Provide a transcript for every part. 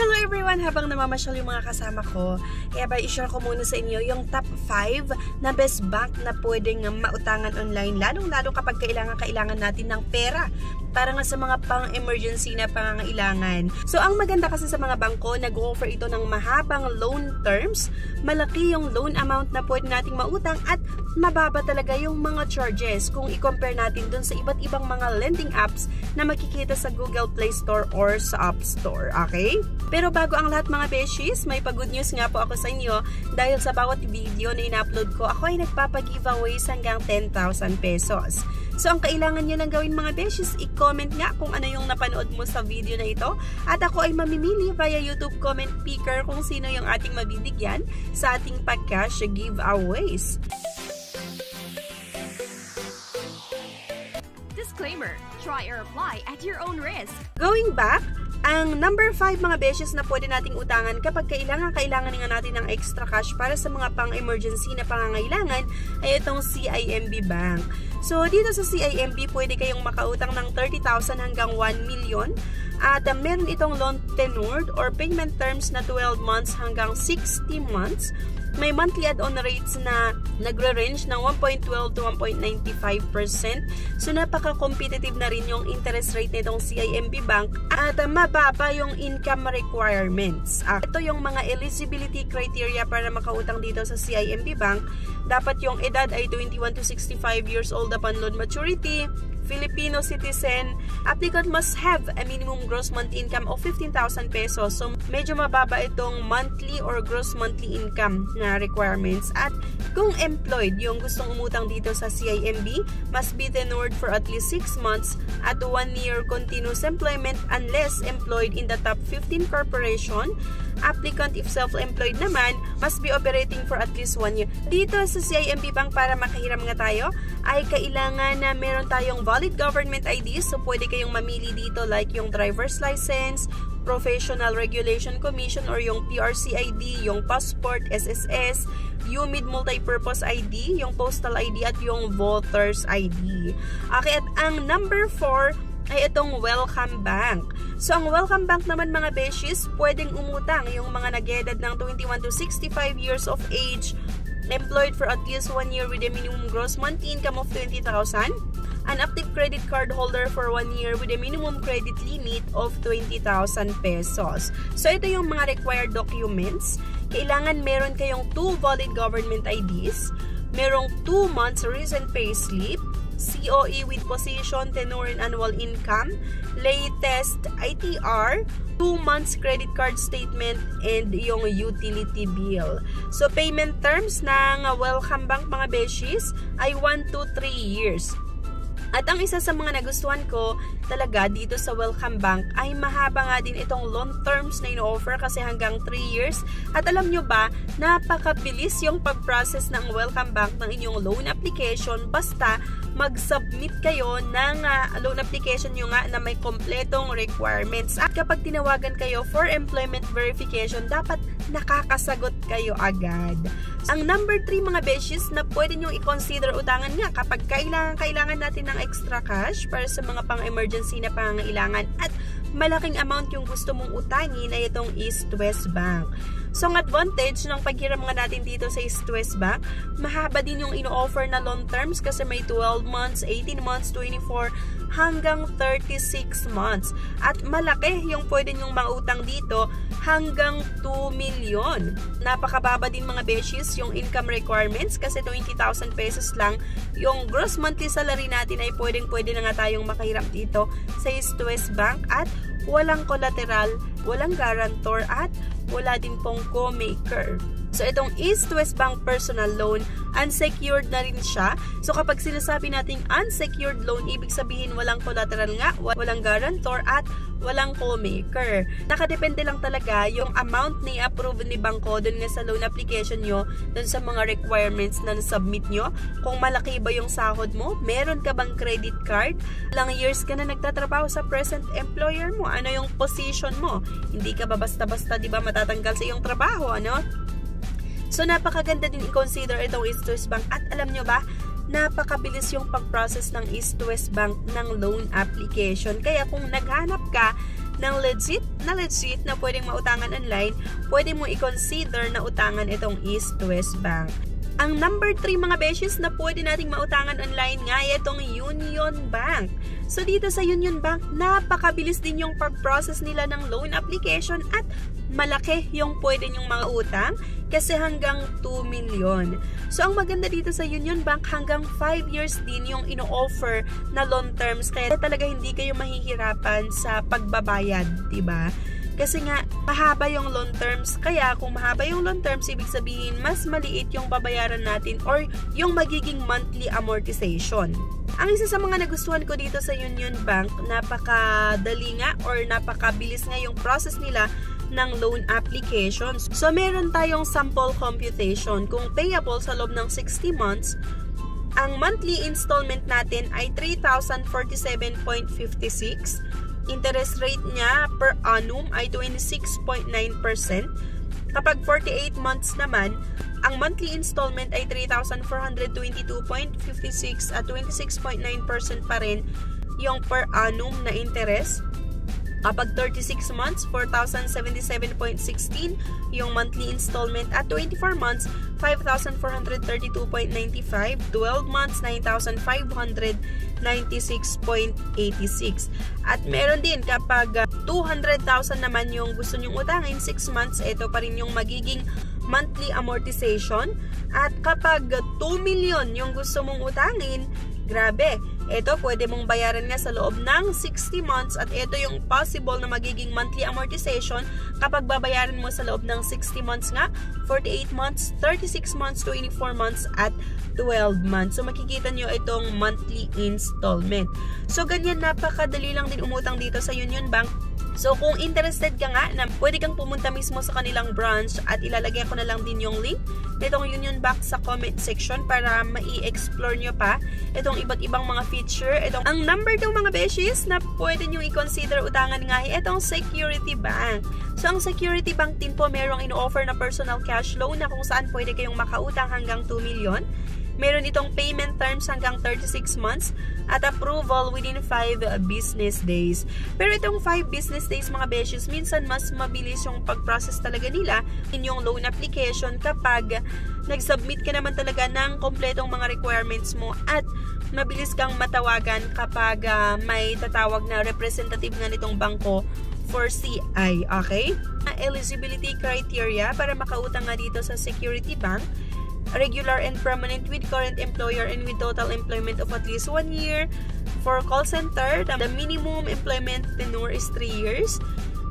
Hello everyone! Habang namamasyal yung mga kasama ko, kaya ba i-share ko muna sa inyo yung top 5 na best bank na pwedeng mautangan online, lalong-lalo kapag kailangan natin ng pera para nga sa mga pang-emergency na pangangailangan. So, ang maganda kasi sa mga bangko, nag-offer ito ng mahabang loan terms, malaki yung loan amount na pwede nating mautang at mababa talaga yung mga charges kung i-compare natin dun sa iba't ibang mga lending apps na makikita sa Google Play Store or sa App Store. Okay? Pero bago ang lahat mga beshies, may pa-good news nga po ako sa inyo dahil sa bawat video na in-upload ko, ako ay nagpapag-giveaways hanggang 10,000 pesos. So, ang kailangan nyo lang gawin mga beshies, i-comment nga kung ano yung napanood mo sa video na ito. At ako ay mamimili via YouTube comment picker kung sino yung ating mabibigyan sa ating pag-cash giveaways. Disclaimer, try or apply at your own risk. Going back, ang number 5 mga beshes na pwede nating utangan kapag kailangan nga natin ng extra cash para sa mga pang-emergency na pangangailangan ay itong CIMB Bank. So, dito sa CIMB, pwede kayong makautang ng 30,000 hanggang 1 million. At meron itong loan tenure or payment terms na 12 months hanggang 60 months. May monthly add-on rates na nagre-range ng 1.12 to 1.95%. So, napaka-competitive na rin yung interest rate nitong CIMB Bank at mababa yung income requirements. Ito yung mga eligibility criteria para makautang dito sa CIMB Bank. Dapat yung edad ay 21 to 65 years old upon loan maturity, Filipino citizen, applicant must have a minimum gross monthly income of 15,000 pesos. So, medyo mababa itong monthly or gross monthly income na requirements. At kung employed, yung gustong umutang dito sa CIMB, must be tenured for at least 6 months at 1 year continuous employment unless employed in the top 15 corporation. Applicant, if self-employed naman, must be operating for at least 1 year. Dito sa CIMB Bank, para makahiram nga tayo, ay kailangan na meron tayong valid government ID. So, pwede kayong mamili dito like yung driver's license, Professional Regulation Commission or yung PRC ID, yung passport, SSS, UMID Multipurpose ID, yung Postal ID at yung Voter's ID. Okay, at ang number 4 ay itong Welcome Bank. So, ang Welcome Bank naman mga beshies, pwedeng umutang yung mga nag-edad ng 21 to 65 years of age, employed for at least 1 year with a minimum gross monthly income of 20,000, an active credit card holder for 1 year with a minimum credit limit of 20,000 pesos. So, ito yung mga required documents. Kailangan meron kayong 2 valid government IDs, merong 2 months recent payslip, COE with position, tenure, and annual income, latest ITR, 2 months credit card statement, and yung utility bill. So, payment terms ng Welcome Bank mga beshies ay 1 to 3 years. At ang isa sa mga nagustuhan ko talaga dito sa Welcome Bank ay mahaba nga din itong loan terms na ino-offer kasi hanggang 3 years. At alam nyo ba, napakabilis yung pag-process ng Welcome Bank ng inyong loan application basta mag-submit kayo ng loan application nyo nga na may kompletong requirements. At kapag tinawagan kayo for employment verification, dapat nakakasagot kayo agad. Ang number 3 mga beshies na pwede nyo i-consider utangan nga kapag kailangan natin ng extra cash para sa mga pang-emergency na pangangailangan at malaking amount yung gusto mong utangin ay itong East West Bank. So, ang advantage ng paghiram nga natin dito sa East West Bank, mahaba din yung ino-offer na loan terms kasi may 12 months, 18 months, 24, hanggang 36 months. At malaki yung pwede nyong mautang dito hanggang 2 million. Napakababa din mga beshies yung income requirements kasi 20,000 pesos lang. Yung gross monthly salary natin ay pwede na nga tayong makahiram dito sa East West Bank at walang collateral, walang guarantor at wala din pong co-maker. So, itong East West Bank personal loan, unsecured na rin siya. So, kapag sinasabi nating unsecured loan, ibig sabihin walang collateral nga, walang guarantor, at walang co-maker. Nakadepende lang talaga yung amount na i-approve ni bangko dun nga sa loan application nyo, dun sa mga requirements na submit nyo. Kung malaki ba yung sahod mo, meron ka bang credit card, ilang years ka na nagtatrabaho sa present employer mo, ano yung position mo, hindi ka ba basta-basta, di ba, matatanggal sa iyong trabaho, ano? So, napakaganda din i-consider itong East West Bank. At alam nyo ba, napakabilis yung pag-process ng East West Bank ng loan application. Kaya kung naghanap ka ng legit na pwedeng mautangan online, pwede mo i-consider na utangan itong East West Bank. Ang number 3 mga beshes na pwede nating mautangan online nga ay itong Union Bank. So dito sa Union Bank, napakabilis din yung pag-process nila ng loan application at malaki yung pwede nyong mga utang kasi hanggang 2 million. So ang maganda dito sa Union Bank, hanggang 5 years din yung ino-offer na loan terms kaya talaga hindi kayo mahihirapan sa pagbabayad, diba? Kasi nga, mahaba yung loan terms. Kaya, kung mahaba yung loan terms, ibig sabihin, mas maliit yung babayaran natin or yung magiging monthly amortization. Ang isa sa mga nagustuhan ko dito sa Union Bank, napakadali nga or napakabilis nga yung process nila ng loan applications. So, meron tayong sample computation. Kung payable sa loob ng 60 months, ang monthly installment natin ay 3,047.56. Interest rate niya per annum ay 26.9%. Kapag 48 months naman, ang monthly installment ay 3,422.56 at 26.9% pa rin yung per annum na interest. Kapag 36 months, 4,077.16 yung monthly installment at 24 months, 5,432.95, 12 months, 9,596.86. At meron din kapag 200,000 naman yung gusto nyong utangin, 6 months, ito pa rin yung magiging monthly amortization. At kapag 2 million yung gusto mong utangin, grabe, ito pwede mong bayaran nga sa loob ng 60 months at ito yung possible na magiging monthly amortization kapag babayaran mo sa loob ng 60 months nga, 48 months, 36 months, 24 months at 12 months. So makikita nyo itong monthly installment. So ganyan, napakadali lang din umutang dito sa Union Bank. So kung interested ka nga na pwede kang pumunta mismo sa kanilang branch at ilalagay ko na lang din yung link nitong Union Bank sa comment section para mai-explore nyo pa itong iba't ibang mga feature. Ang number 2 mga beshies na pwede nyo i-consider utangan nga ay itong Security Bank. So ang Security Bank din po merong ino-offer na personal cash loan na kung saan pwede kayong makautang hanggang 2 million. Meron itong payment terms hanggang 36 months at approval within 5 business days. Pero itong 5 business days mga beshies, minsan mas mabilis yung pag-process talaga nila in yung loan application kapag nag-submit ka naman talaga ng kompletong mga requirements mo at mabilis kang matawagan kapag may tatawag na representative nga nitong bangko for CI, okay? Eligibility criteria para makautang nga dito sa Security Bank: regular and permanent with current employer and with total employment of at least 1 year. For call center, the minimum employment tenure is 3 years.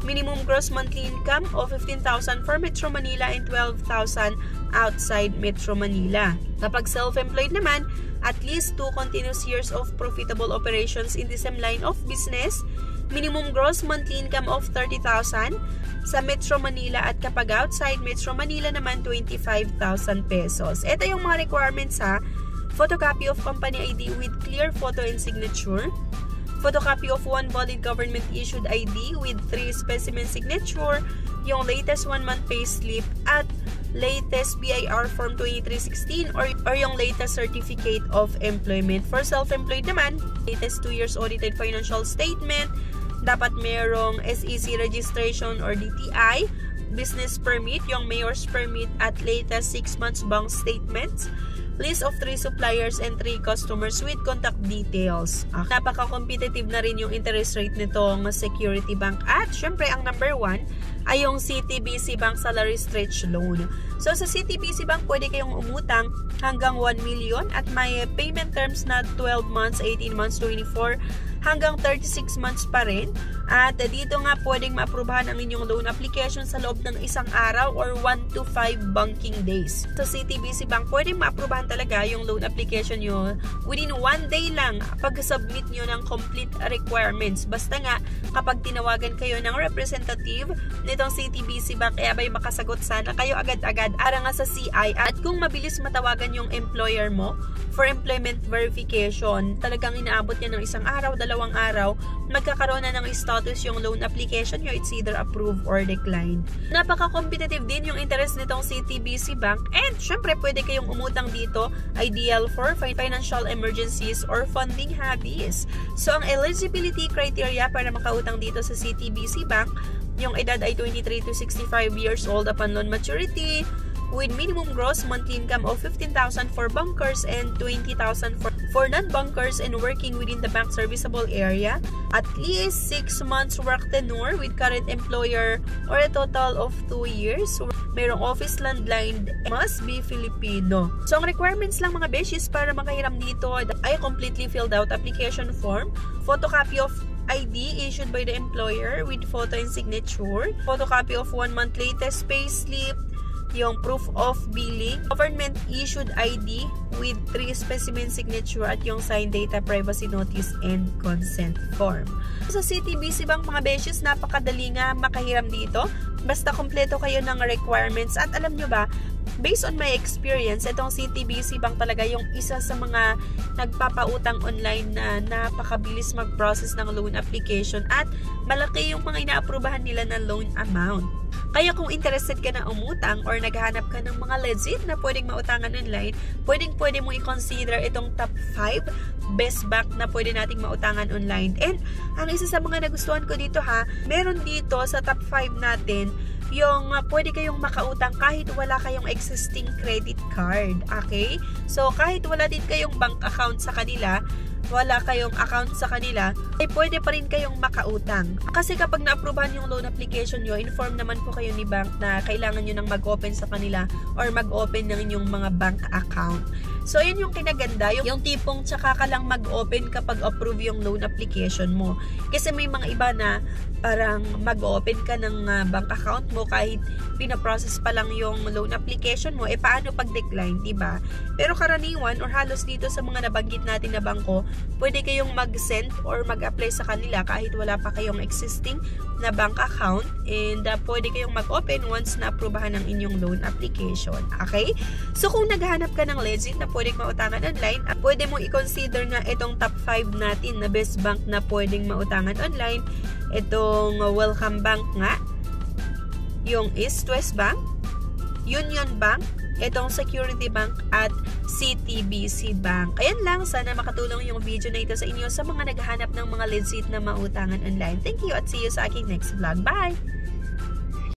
Minimum gross monthly income of 15,000 for Metro Manila and 12,000 outside Metro Manila. Kapag self-employed naman, at least 2 continuous years of profitable operations in the same line of business. Minimum gross monthly income of 30,000 sa Metro Manila at kapag outside Metro Manila naman 25,000 pesos. Ito yung mga requirements ha. Photocopy of company ID with clear photo and signature. Photocopy of 1 valid government issued ID with 3 specimen signature. Yung latest 1-month payslip at latest BIR Form 2316 or yung latest certificate of employment. For self-employed naman, latest 2 years audited financial statement. Dapat merong SEC registration or DTI, business permit, yung mayor's permit at latest 6 months bank statements, list of 3 suppliers and 3 customers with contact details. Napaka-competitive na rin yung interest rate nitong Security Bank. At syempre, ang number 1 ay yung CTBC Bank Salary Stretch Loan. So sa CTBC Bank, pwede kayong umutang hanggang 1 million at may payment terms na 12 months, 18 months, 24 hanggang 36 months pa rin. At dito nga pwedeng maaprubahan ang inyong loan application sa loob ng 1 araw or 1 to 5 banking days. Sa CTBC Bank, pwedeng maaprubahan talaga yung loan application nyo within 1 day lang pag-submit nyo ng complete requirements. Basta nga, kapag tinawagan kayo ng representative nitong CTBC Bank, abay makasagot sana kayo agad-agad ara nga sa CI. At kung mabilis matawagan yung employer mo for employment verification, talagang inaabot yan ng 1 araw, 2 2 araw, magkakaroon na ng status yung loan application nyo. It's either approved or declined. Napaka-competitive din yung interest nitong CTBC Bank. And syempre, pwede kayong umutang dito, ideal for financial emergencies or funding hobbies. So, ang eligibility criteria para makautang dito sa CTBC Bank, yung edad ay 23 to 65 years old upon loan maturity, with minimum gross monthly income of 15,000 for bankers and 20,000 for non-bankers and working within the bank serviceable area, at least 6 months work tenure with current employer or a total of 2 years. Merong office landline, must be Filipino. So, ang requirements lang mga beshies para makahiram dito ay completely filled out application form, photocopy of ID issued by the employer with photo and signature, photocopy of 1 month latest payslip, yung proof of billing, government issued ID with 3 specimen signature at yung signed data privacy notice and consent form. Sa CTBC Bank mga beshes, napakadali nga makahiram dito. Basta kompleto kayo ng requirements. At alam nyo ba, based on my experience, itong CTBC Bank talaga yung isa sa mga nagpapautang online na napakabilis mag-process ng loan application at malaki yung mga inaaprubahan nila na loan amount. Kaya kung interested ka na umutang or naghahanap ka ng mga legit na pwedeng mautangan online, pwede mo i-consider itong top 5 best bank na pwede nating mautangan online. And ang isa sa mga nagustuhan ko dito meron dito sa top 5 natin yung pwede kayong makautang kahit wala kayong existing credit card. Okay? So, kahit wala din kayong bank account sa kanila, ay pwede pa rin kayong makautang. Kasi kapag na-approvehan yung loan application nyo, inform naman po kayo ni bank na kailangan nyo nang mag-open sa kanila or mag-open ng inyong mga bank account. So, yun yung kinaganda, yung tipong tsaka ka lang mag-open kapag approve yung loan application mo. Kasi may mga iba na parang mag-open ka ng bank account mo kahit pinaprocess pa lang yung loan application mo, paano pag-decline, diba? Pero karaniwan or halos dito sa mga nabanggit natin na bangko, pwede kayong mag-send or mag-apply sa kanila kahit wala pa kayong existing na bank account and pwede kayong mag-open once na-aprubahan ng inyong loan application. Okay? So, kung naghahanap ka ng legit na pwedeng mautangan online, pwede mo i-consider na itong top 5 natin na best bank na pwedeng mautangan online. Itong Welcome Bank nga, yung East West Bank, Union Bank, itong Security Bank at CTBC Bank. Ayan lang, sana makatulong yung video na ito sa inyo sa mga naghahanap ng mga legit na mautangan online. Thank you at see you sa aking next vlog. Bye!